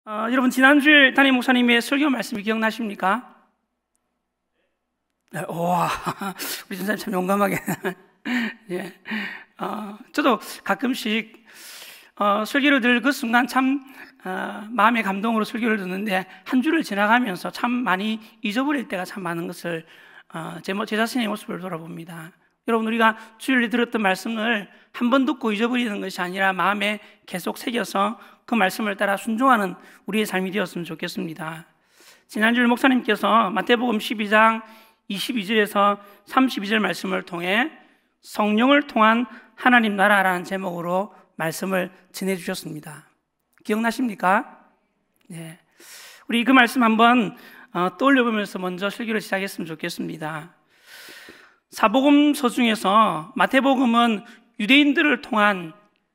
여러분 지난주에 담임 목사님의 설교 말씀이 기억나십니까? 네, 와, 우리 전사님 참 용감하게. 예, 저도 가끔씩 설교를 들을 그 순간 참 마음의 감동으로 설교를 듣는데 한 주를 지나가면서 참 많이 잊어버릴 때가 참 많은 것을 제 자신의 모습을 돌아봅니다. 여러분, 우리가 주일에 들었던 말씀을 한 번 듣고 잊어버리는 것이 아니라 마음에 계속 새겨서 그 말씀을 따라 순종하는 우리의 삶이 되었으면 좋겠습니다. 지난주 목사님께서 마태복음 12장 22절에서 32절 말씀을 통해 성령을 통한 하나님 나라라는 제목으로 말씀을 전해주셨습니다. 기억나십니까? 네. 우리 그 말씀 한번 떠올려보면서 먼저 설교를 시작했으면 좋겠습니다. 사복음서 중에서 마태복음은 유대인들을 통한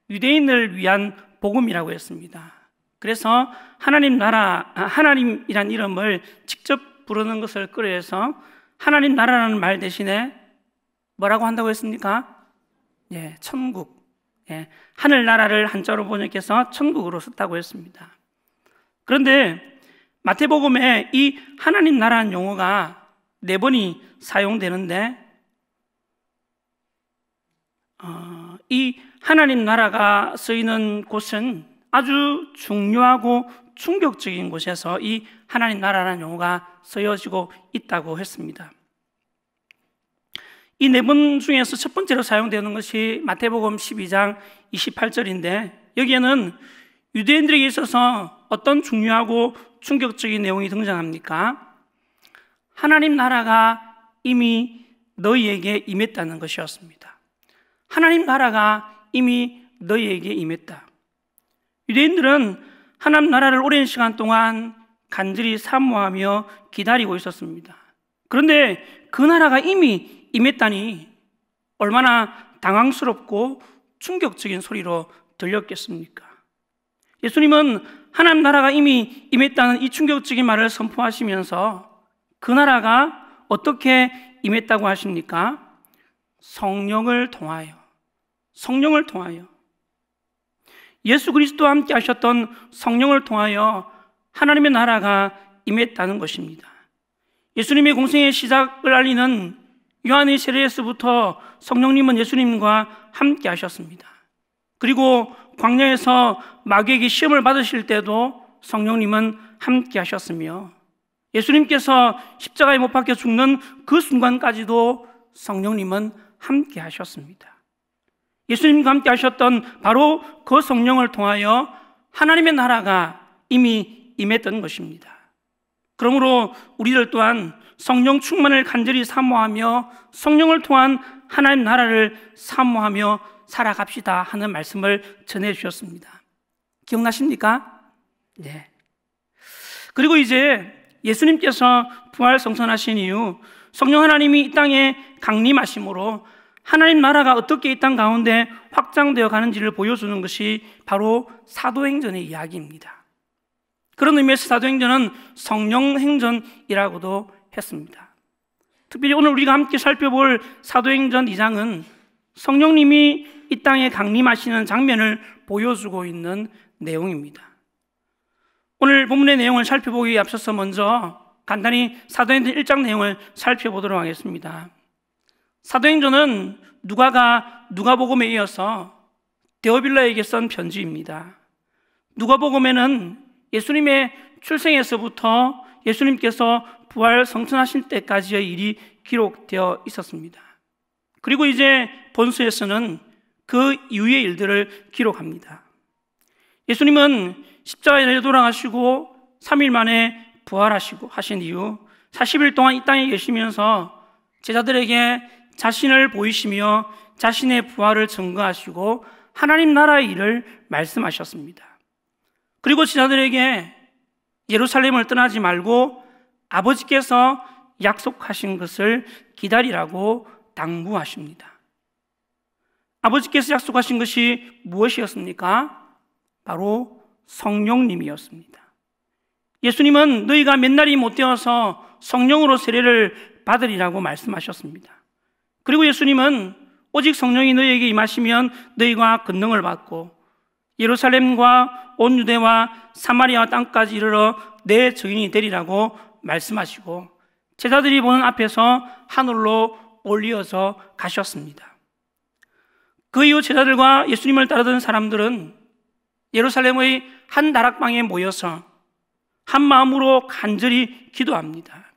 유대인을 위한 복음이라고 했습니다. 그래서 하나님 나라, 하나님이란 이름을 직접 부르는 것을 끌어해서 하나님 나라라는 말 대신에 뭐라고 한다고 했습니까? 예, 천국. 예, 하늘나라를 한자로 번역해서 천국으로 썼다고 했습니다. 그런데 마태복음에 이 하나님 나라는 용어가 4번이 사용되는데 이 하나님 나라가 쓰이는 곳은 아주 중요하고 충격적인 곳에서 이 하나님 나라라는 용어가 쓰여지고 있다고 했습니다. 이 4번 중에서 첫 번째로 사용되는 것이 마태복음 12장 28절인데 여기에는 유대인들에게 있어서 어떤 중요하고 충격적인 내용이 등장합니까? 하나님 나라가 이미 너희에게 임했다는 것이었습니다. 하나님 나라가 이미 너희에게 임했다. 유대인들은 하나님 나라를 오랜 시간 동안 간절히 사모하며 기다리고 있었습니다. 그런데 그 나라가 이미 임했다니 얼마나 당황스럽고 충격적인 소리로 들렸겠습니까? 예수님은 하나님 나라가 이미 임했다는 이 충격적인 말을 선포하시면서 그 나라가 어떻게 임했다고 하십니까? 성령을 통하여. 성령을 통하여. 예수 그리스도와 함께 하셨던 성령을 통하여 하나님의 나라가 임했다는 것입니다. 예수님의 공생의 시작을 알리는 요한의 세례에서부터 성령님은 예수님과 함께 하셨습니다. 그리고 광야에서 마귀에게 시험을 받으실 때도 성령님은 함께 하셨으며 예수님께서 십자가에 못 박혀 죽는 그 순간까지도 성령님은 함께 하셨습니다. 예수님과 함께 하셨던 바로 그 성령을 통하여 하나님의 나라가 이미 임했던 것입니다. 그러므로 우리들 또한 성령 충만을 간절히 사모하며 성령을 통한 하나님 나라를 사모하며 살아갑시다 하는 말씀을 전해주셨습니다. 기억나십니까? 네. 그리고 이제 예수님께서 부활 성천하신 이후 성령 하나님이 이 땅에 강림하심으로 하나님 나라가 어떻게 이 땅 가운데 확장되어 가는지를 보여주는 것이 바로 사도행전의 이야기입니다. 그런 의미에서 사도행전은 성령행전이라고도 했습니다. 특별히 오늘 우리가 함께 살펴볼 사도행전 2장은 성령님이 이 땅에 강림하시는 장면을 보여주고 있는 내용입니다. 오늘 본문의 내용을 살펴보기에 앞서서 먼저 간단히 사도행전 1장 내용을 살펴보도록 하겠습니다. 사도행전은 누가가 누가복음에 이어서 데오빌라에게 쓴 편지입니다. 누가복음에는 예수님의 출생에서부터 예수님께서 부활 성천하신 때까지의 일이 기록되어 있었습니다. 그리고 이제 본서에서는 그 이후의 일들을 기록합니다. 예수님은 십자가에 달려 돌아가시고 3일 만에 부활하시고 하신 이후 40일 동안 이 땅에 계시면서 제자들에게 자신을 보이시며 자신의 부활을 증거하시고 하나님 나라의 일을 말씀하셨습니다. 그리고 제자들에게 예루살렘을 떠나지 말고 아버지께서 약속하신 것을 기다리라고 당부하십니다. 아버지께서 약속하신 것이 무엇이었습니까? 바로 성령님이었습니다. 예수님은 너희가 몇 날이 못 되어서 성령으로 세례를 받으리라고 말씀하셨습니다. 그리고 예수님은 오직 성령이 너희에게 임하시면 너희가 권능을 받고 예루살렘과 온 유대와 사마리아 땅까지 이르러 내 증인이 되리라고 말씀하시고 제자들이 보는 앞에서 하늘로 올리어서 가셨습니다. 그 이후 제자들과 예수님을 따르던 사람들은 예루살렘의 한 다락방에 모여서 한 마음으로 간절히 기도합니다.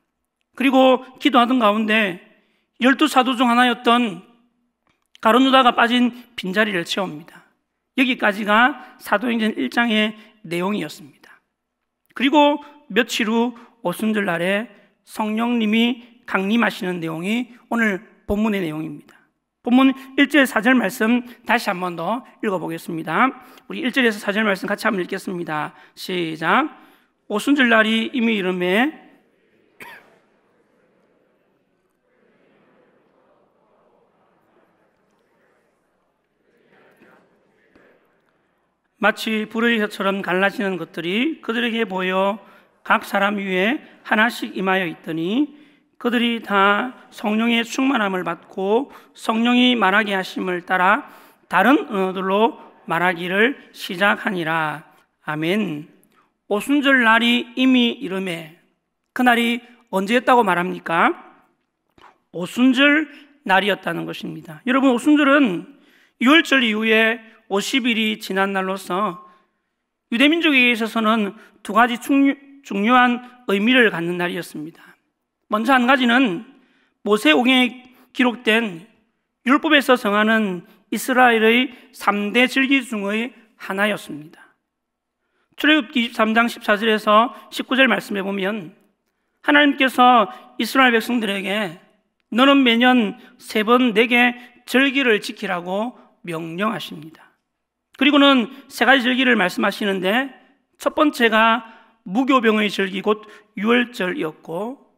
그리고 기도하던 가운데 12사도 중 하나였던 가룟 유다가 빠진 빈자리를 채웁니다. 여기까지가 사도행전 1장의 내용이었습니다. 그리고 며칠 후 오순절 날에 성령님이 강림하시는 내용이 오늘 본문의 내용입니다. 본문 1절 4절 말씀 다시 한 번 더 읽어보겠습니다. 우리 1절에서 4절 말씀 같이 한번 읽겠습니다. 시작. 오순절 날이 이미 이르매 마치 불의 혀처럼 갈라지는 것들이 그들에게 보여 각 사람 위에 하나씩 임하여 있더니 그들이 다 성령의 충만함을 받고 성령이 말하게 하심을 따라 다른 언어들로 말하기를 시작하니라. 아멘. 오순절 날이 이미 이르매, 그날이 언제였다고 말합니까? 오순절 날이었다는 것입니다. 여러분, 오순절은 유월절 이후에 50일이 지난 날로서 유대민족에게 있어서는 두 가지 중요한 의미를 갖는 날이었습니다. 먼저 한 가지는 모세오경에 기록된 율법에서 정하는 이스라엘의 3대 절기 중의 하나였습니다. 출애굽기 23장 14절에서 19절 말씀해 보면 하나님께서 이스라엘 백성들에게 너는 매년 3번 내게 절기를 지키라고 명령하십니다. 그리고는 3가지 절기를 말씀하시는데 첫 번째가 무교병의 절기 곧 유월절이었고,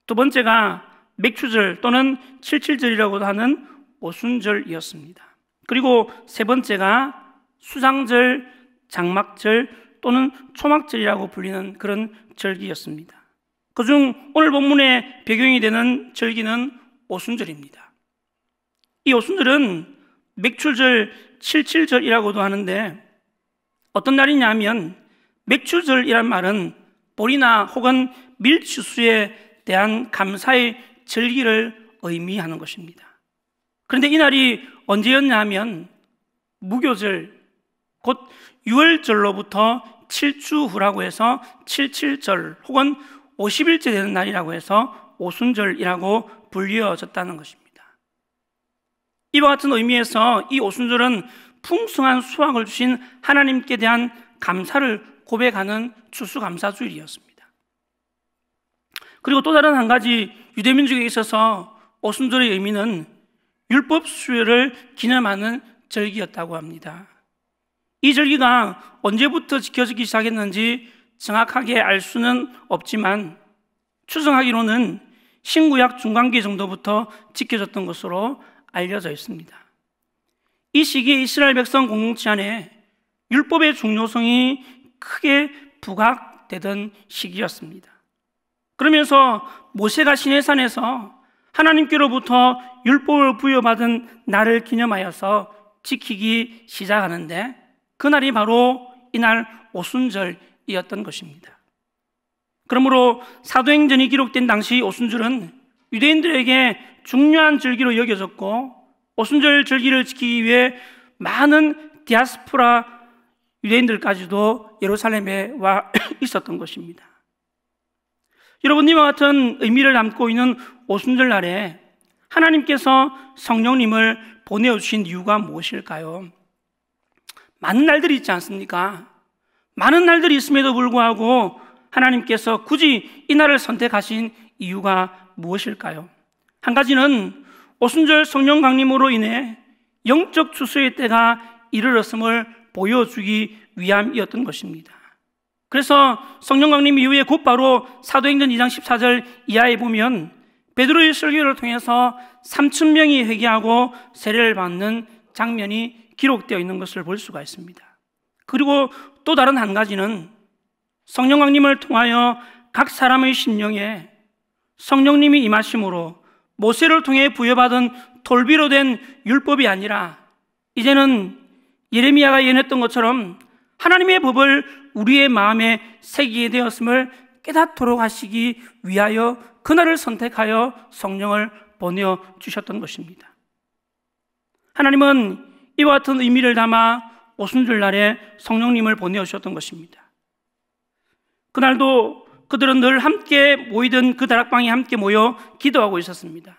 두 번째가 맥추절 또는 칠칠절이라고도 하는 오순절이었습니다. 그리고 세 번째가 수상절, 장막절 또는 초막절이라고 불리는 그런 절기였습니다. 그중 오늘 본문의 배경이 되는 절기는 오순절입니다. 이 오순절은 맥추절, 칠칠절이라고도 하는데 어떤 날이냐 하면 맥추절이란 말은 보리나 혹은 밀추수에 대한 감사의 절기를 의미하는 것입니다. 그런데 이 날이 언제였냐 하면 무교절, 곧 유월절로부터 7주 후라고 해서 칠칠절 혹은 50일째 되는 날이라고 해서 오순절이라고 불리어졌다는 것입니다. 이와 같은 의미에서 이 오순절은 풍성한 수확을 주신 하나님께 대한 감사를 고백하는 추수감사주일이었습니다. 그리고 또 다른 한 가지 유대민족에 있어서 오순절의 의미는 율법 수요를 기념하는 절기였다고 합니다. 이 절기가 언제부터 지켜지기 시작했는지 정확하게 알 수는 없지만 추정하기로는 신구약 중반기 정도부터 지켜졌던 것으로 알려져 있습니다. 이 시기에 이스라엘 백성 공동체 안에 율법의 중요성이 크게 부각되던 시기였습니다. 그러면서 모세가 시내산에서 하나님께로부터 율법을 부여받은 날을 기념하여서 지키기 시작하는데 그날이 바로 이날 오순절이었던 것입니다. 그러므로 사도행전이 기록된 당시 오순절은 유대인들에게 중요한 절기로 여겨졌고 오순절 절기를 지키기 위해 많은 디아스포라 유대인들까지도 예루살렘에 와 있었던 것입니다. 여러분, 이와 같은 의미를 담고 있는 오순절 날에 하나님께서 성령님을 보내주신 이유가 무엇일까요? 많은 날들이 있지 않습니까? 많은 날들이 있음에도 불구하고 하나님께서 굳이 이 날을 선택하신 이유가 무엇일까요? 한 가지는 오순절 성령 강림으로 인해 영적 추수의 때가 이르렀음을 보여주기 위함이었던 것입니다. 그래서 성령 강림 이후에 곧바로 사도행전 2장 14절 이하에 보면 베드로의 설교를 통해서 3,000명이 회개하고 세례를 받는 장면이 기록되어 있는 것을 볼 수가 있습니다. 그리고 또 다른 한 가지는 성령 강림을 통하여 각 사람의 심령에 성령님이 임하심으로 모세를 통해 부여받은 돌비로 된 율법이 아니라 이제는 예레미야가 예언했던 것처럼 하나님의 법을 우리의 마음에 새기게 되었음을 깨닫도록 하시기 위하여 그날을 선택하여 성령을 보내주셨던 것입니다. 하나님은 이와 같은 의미를 담아 오순절날에 성령님을 보내주셨던 것입니다. 그날도 그들은 늘 함께 모이던 그 다락방에 함께 모여 기도하고 있었습니다.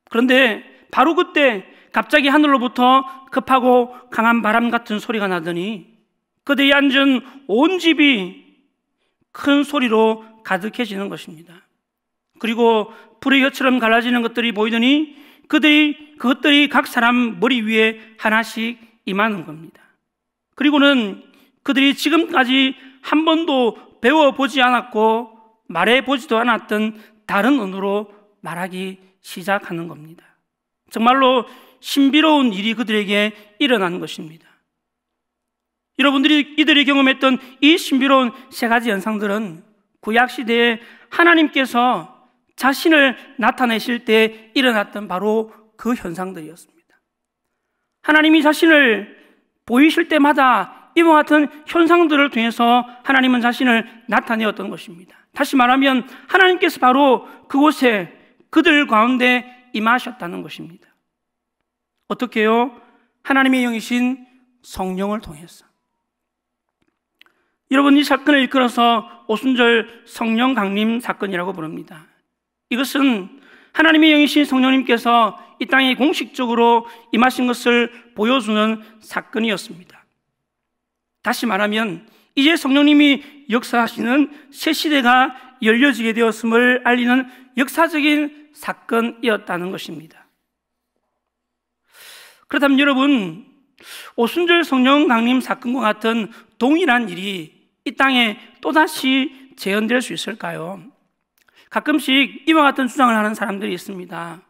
그런데 바로 그때 갑자기 하늘로부터 급하고 강한 바람 같은 소리가 나더니 그들이 앉은 온 집이 큰 소리로 가득해지는 것입니다. 그리고 불의 혀처럼 갈라지는 것들이 보이더니 그것들이 각 사람 머리 위에 하나씩 임하는 겁니다. 그리고는 그들이 지금까지 한 번도 배워보지 않았고 말해보지도 않았던 다른 언어로 말하기 시작하는 겁니다. 정말로 신비로운 일이 그들에게 일어나는 것입니다. 여러분들이 이들이 경험했던 이 신비로운 세 가지 현상들은 구약시대에 하나님께서 자신을 나타내실 때 일어났던 바로 그 현상들이었습니다. 하나님이 자신을 보이실 때마다 이와 같은 현상들을 통해서 하나님은 자신을 나타내었던 것입니다. 다시 말하면 하나님께서 바로 그곳에 그들 가운데 임하셨다는 것입니다. 어떻게요? 하나님의 영이신 성령을 통해서. 여러분, 이 사건을 일컬어서 오순절 성령 강림 사건이라고 부릅니다. 이것은 하나님의 영이신 성령님께서 이 땅에 공식적으로 임하신 것을 보여주는 사건이었습니다. 다시 말하면 이제 성령님이 역사하시는 새 시대가 열려지게 되었음을 알리는 역사적인 사건이었다는 것입니다. 그렇다면 여러분, 오순절 성령 강림 사건과 같은 동일한 일이 이 땅에 또다시 재현될 수 있을까요? 가끔씩 이와 같은 주장을 하는 사람들이 있습니다.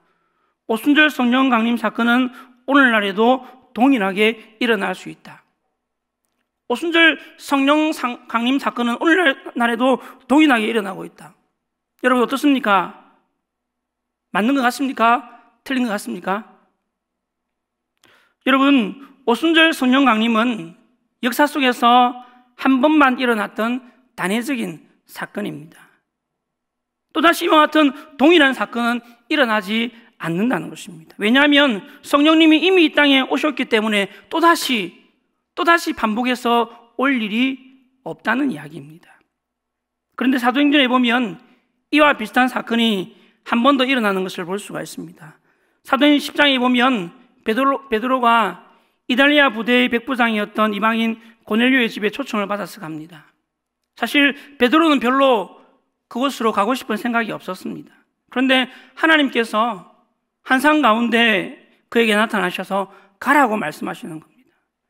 오순절 성령 강림 사건은 오늘날에도 동일하게 일어날 수 있다. 오순절 성령 강림 사건은 오늘날에도 동일하게 일어나고 있다. 여러분 어떻습니까? 맞는 것 같습니까? 틀린 것 같습니까? 여러분, 오순절 성령 강림은 역사 속에서 한 번만 일어났던 단회적인 사건입니다. 또다시 이와 같은 동일한 사건은 일어나지 않는다는 것입니다. 왜냐하면 성령님이 이미 이 땅에 오셨기 때문에 또다시 반복해서 올 일이 없다는 이야기입니다. 그런데 사도행전에 보면 이와 비슷한 사건이 한 번 더 일어나는 것을 볼 수가 있습니다. 사도행전 10장에 보면 베드로가 이달리아 부대의 백부장이었던 이방인 고넬료의 집에 초청을 받아서 갑니다. 사실 베드로는 별로 그곳으로 가고 싶은 생각이 없었습니다. 그런데 하나님께서 한상 가운데 그에게 나타나셔서 가라고 말씀하시는 겁니다.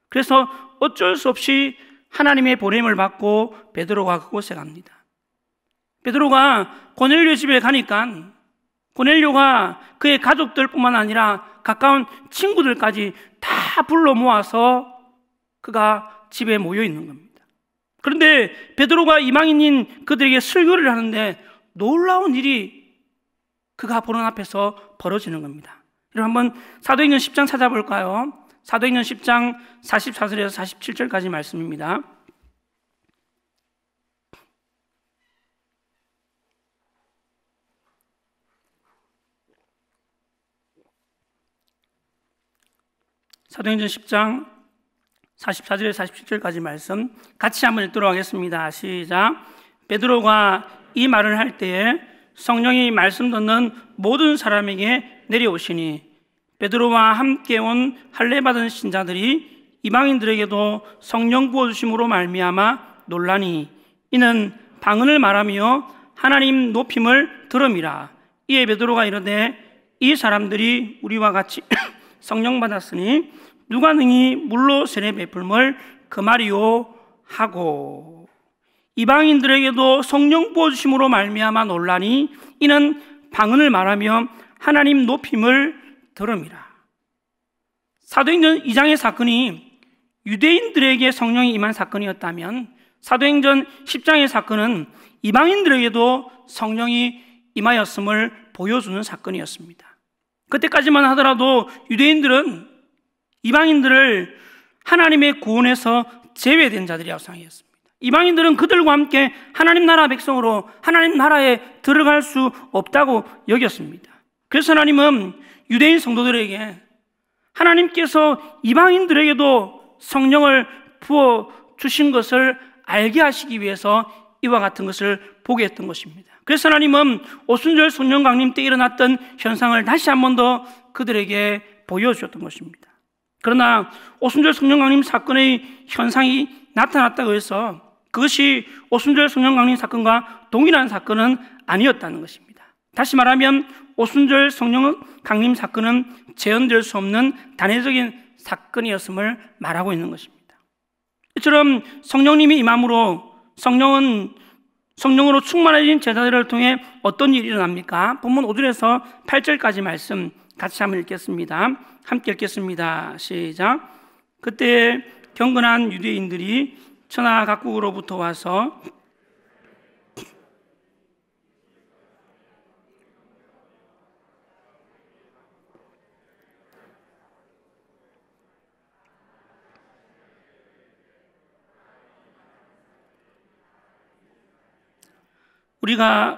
그래서 어쩔 수 없이 하나님의 보냄을 받고 베드로가 그곳에 갑니다. 베드로가 고넬료 집에 가니까 고넬료가 그의 가족들뿐만 아니라 가까운 친구들까지 다 불러 모아서 그가 집에 모여 있는 겁니다. 그런데 베드로가 이방인인 그들에게 설교를 하는데 놀라운 일이 그가 보는 앞에서 벌어지는 겁니다. 여러분 한번 사도행전 10장 찾아볼까요? 사도행전 10장 44절에서 47절까지 말씀입니다. 사도행전 10장 44절에서 47절까지 말씀 같이 한번 읽도록 하겠습니다. 시작. 베드로가 이 말을 할 때에 성령이 말씀 듣는 모든 사람에게 내려오시니 베드로와 함께 온 할례 받은 신자들이 이방인들에게도 성령 부어주심으로 말미암아 놀라니 이는 방언을 말하며 하나님 높임을 들음이라. 이에 베드로가 이르되 이 사람들이 우리와 같이 성령 받았으니 누가 능히 물로 세례 베풀음을 금하리요 하고 이방인들에게도 성령 부어주심으로 말미암아 놀라니 이는 방언을 말하며 하나님 높임을 들음이라. 사도행전 2장의 사건이 유대인들에게 성령이 임한 사건이었다면 사도행전 10장의 사건은 이방인들에게도 성령이 임하였음을 보여주는 사건이었습니다. 그때까지만 하더라도 유대인들은 이방인들을 하나님의 구원에서 제외된 자들이라고 상했습니다. 이방인들은 그들과 함께 하나님 나라 백성으로 하나님 나라에 들어갈 수 없다고 여겼습니다. 그래서 하나님은 유대인 성도들에게 하나님께서 이방인들에게도 성령을 부어 주신 것을 알게 하시기 위해서 이와 같은 것을 보게 했던 것입니다. 그래서 하나님은 오순절 성령 강림 때 일어났던 현상을 다시 한 번 더 그들에게 보여주셨던 것입니다. 그러나 오순절 성령 강림 사건의 현상이 나타났다고 해서 그것이 오순절 성령 강림 사건과 동일한 사건은 아니었다는 것입니다. 다시 말하면 오순절 성령 강림 사건은 재현될 수 없는 단회적인 사건이었음을 말하고 있는 것입니다. 이처럼 성령님이 임함으로 성령으로 충만해진 제자들을 통해 어떤 일이 일어납니까? 본문 5절에서 8절까지 말씀 같이 한번 읽겠습니다. 함께 읽겠습니다. 시작. 그때 경건한 유대인들이 천하 각국으로부터 와서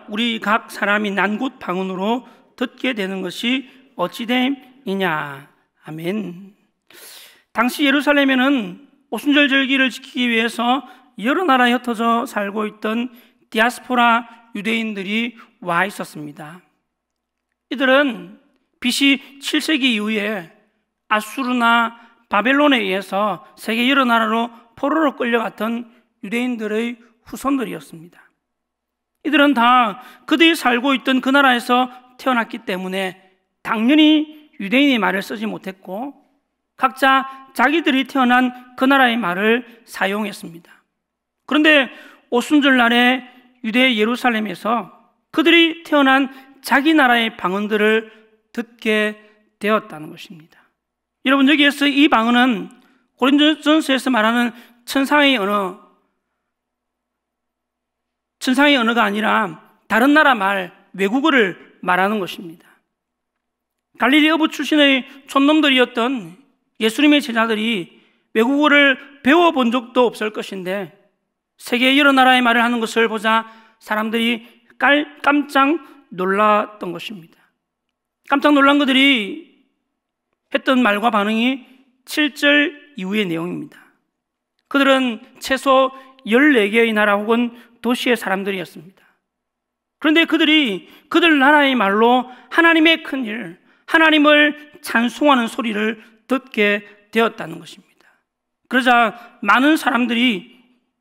우리 각 사람이 난 곳 방언으로 듣게 되는 것이 어찌됨이냐. 아멘. 당시 예루살렘에는 오순절 절기를 지키기 위해서 여러 나라에 흩어져 살고 있던 디아스포라 유대인들이 와 있었습니다. 이들은 BC 7세기 이후에 아수르나 바벨론에 의해서 세계 여러 나라로 포로로 끌려갔던 유대인들의 후손들이었습니다. 이들은 다 그들이 살고 있던 그 나라에서 태어났기 때문에 당연히 유대인의 말을 쓰지 못했고 각자 자기들이 태어난 그 나라의 말을 사용했습니다. 그런데 오순절 날에 유대 예루살렘에서 그들이 태어난 자기 나라의 방언들을 듣게 되었다는 것입니다. 여러분, 여기에서 이 방언은 고린도전서에서 말하는 천상의 언어가 아니라 다른 나라 말, 외국어를 말하는 것입니다. 갈릴리 어부 출신의 촌놈들이었던 예수님의 제자들이 외국어를 배워본 적도 없을 것인데 세계 여러 나라의 말을 하는 것을 보자 사람들이 깜짝 놀랐던 것입니다. 깜짝 놀란 그들이 했던 말과 반응이 7절 이후의 내용입니다. 그들은 최소 14개의 나라 혹은 도시의 사람들이었습니다. 그런데 그들이 그들 나라의 말로 하나님의 큰일, 하나님을 찬송하는 소리를 듣게 되었다는 것입니다. 그러자 많은 사람들이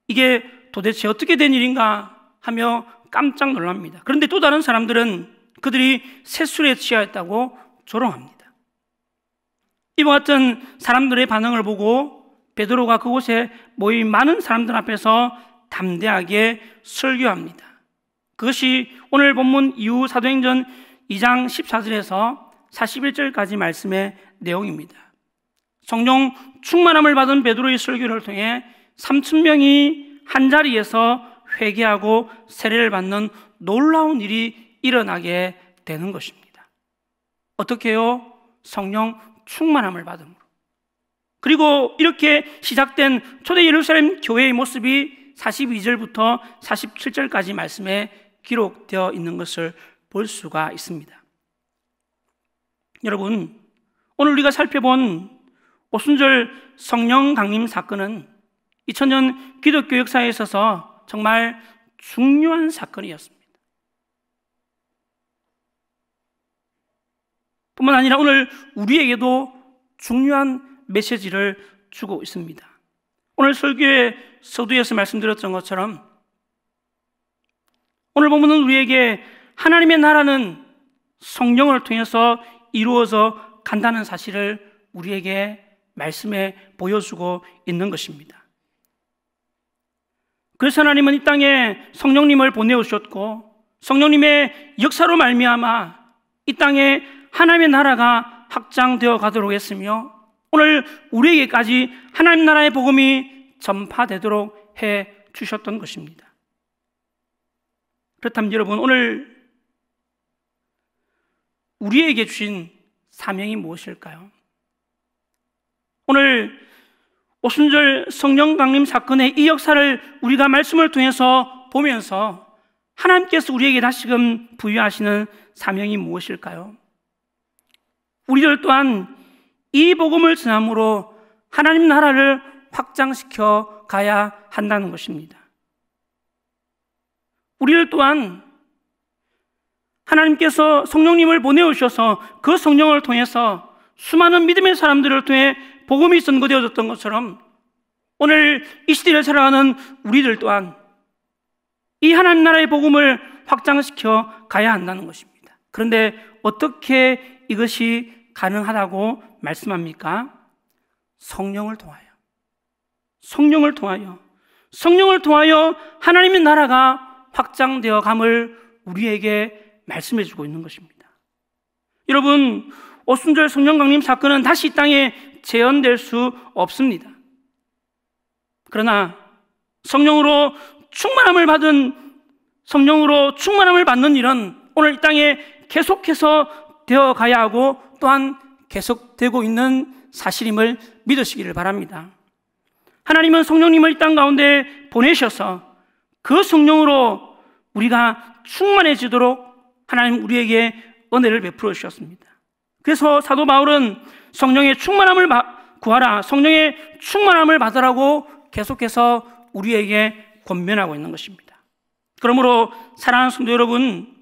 이게 도대체 어떻게 된 일인가 하며 깜짝 놀랍니다. 그런데 또 다른 사람들은 그들이 세술에 취하였다고 조롱합니다. 이와 같은 사람들의 반응을 보고 베드로가 그곳에 모인 많은 사람들 앞에서 담대하게 설교합니다. 그것이 오늘 본문 이후 사도행전 2장 14절에서 41절까지 말씀의 내용입니다. 성령 충만함을 받은 베드로의 설교를 통해 3,000명이 한자리에서 회개하고 세례를 받는 놀라운 일이 일어나게 되는 것입니다. 어떻게요? 성령 충만함을 받음으로. 그리고 이렇게 시작된 초대 예루살렘 교회의 모습이 42절부터 47절까지 말씀에 기록되어 있는 것을 볼 수가 있습니다. 여러분, 오늘 우리가 살펴본 오순절 성령 강림 사건은 2000년 기독교 역사에 있어서 정말 중요한 사건이었습니다. 뿐만 아니라 오늘 우리에게도 중요한 메시지를 주고 있습니다. 오늘 설교의 서두에서 말씀드렸던 것처럼 오늘 본문은 우리에게 하나님의 나라는 성령을 통해서 이루어져 간다는 사실을 우리에게 말씀해 보여주고 있는 것입니다. 그래서 하나님은 이 땅에 성령님을 보내오셨고 성령님의 역사로 말미암아 이 땅에 하나님의 나라가 확장되어 가도록 했으며 오늘 우리에게까지 하나님 나라의 복음이 전파되도록 해 주셨던 것입니다. 그렇다면 여러분, 오늘 우리에게 주신 사명이 무엇일까요? 오늘 오순절 성령 강림 사건의 이 역사를 우리가 말씀을 통해서 보면서 하나님께서 우리에게 다시금 부여하시는 사명이 무엇일까요? 우리들 또한 이 복음을 전함으로 하나님 나라를 확장시켜 가야 한다는 것입니다. 우리들 또한 하나님께서 성령님을 보내오셔서 그 성령을 통해서 수많은 믿음의 사람들을 통해 복음이 선고되어졌던 것처럼 오늘 이 시대를 살아가는 우리들 또한 이 하나님 나라의 복음을 확장시켜 가야 한다는 것입니다. 그런데 어떻게 이것이 가능하다고 말씀합니까? 성령을 통하여, 성령을 통하여, 성령을 통하여 하나님의 나라가 확장되어 감을 우리에게 말씀해 주고 있는 것입니다. 여러분, 오순절 성령 강림 사건은 다시 이 땅에 재현될 수 없습니다. 그러나 성령으로 충만함을 받는 일은 오늘 이 땅에 계속해서 되어 가야 하고 또한 계속되고 있는 사실임을 믿으시기를 바랍니다. 하나님은 성령님을 이 땅 가운데 보내셔서 그 성령으로 우리가 충만해지도록 하나님 우리에게 은혜를 베풀어 주셨습니다. 그래서 사도 바울은 성령의 충만함을 구하라, 성령의 충만함을 받으라고 계속해서 우리에게 권면하고 있는 것입니다. 그러므로 사랑하는 성도 여러분,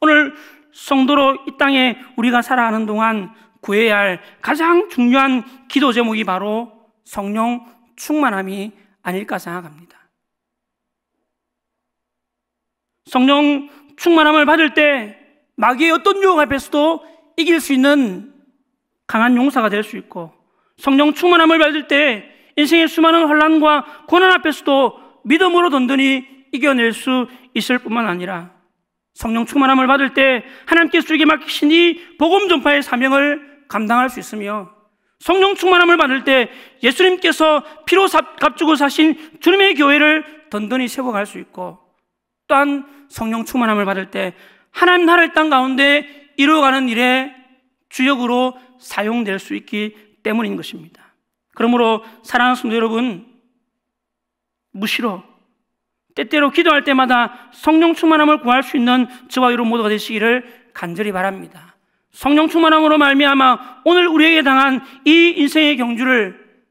오늘 성도로 이 땅에 우리가 살아가는 동안 구해야 할 가장 중요한 기도 제목이 바로 성령 충만함이 아닐까 생각합니다. 성령 충만함을 받을 때 마귀의 어떤 유혹 앞에서도 이길 수 있는 강한 용사가 될 수 있고, 성령 충만함을 받을 때 인생의 수많은 혼란과 고난 앞에서도 믿음으로 든든히 이겨낼 수 있을 뿐만 아니라 성령 충만함을 받을 때 하나님께서 우리에게 맡기신 이 복음 전파의 사명을 감당할 수 있으며, 성령 충만함을 받을 때 예수님께서 피로 값주고 사신 주님의 교회를 든든히 세워갈 수 있고, 또한 성령 충만함을 받을 때 하나님 나라의 땅 가운데 이루어가는 일에 주역으로 사용될 수 있기 때문인 것입니다. 그러므로 사랑하는 성도 여러분, 무시로 때때로 기도할 때마다 성령 충만함을 구할 수 있는 저와 여러분 모두가 되시기를 간절히 바랍니다. 성령 충만함으로 말미암아 오늘 우리에게 당한 이 인생의 경주를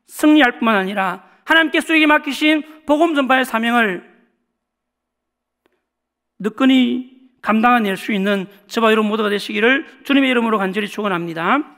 승리할 뿐만 아니라 하나님께서 우리에게 맡기신 복음 전파의 사명을 느끈히 감당해낼 수 있는 저와 여러분 모두가 되시기를 주님의 이름으로 간절히 축원합니다.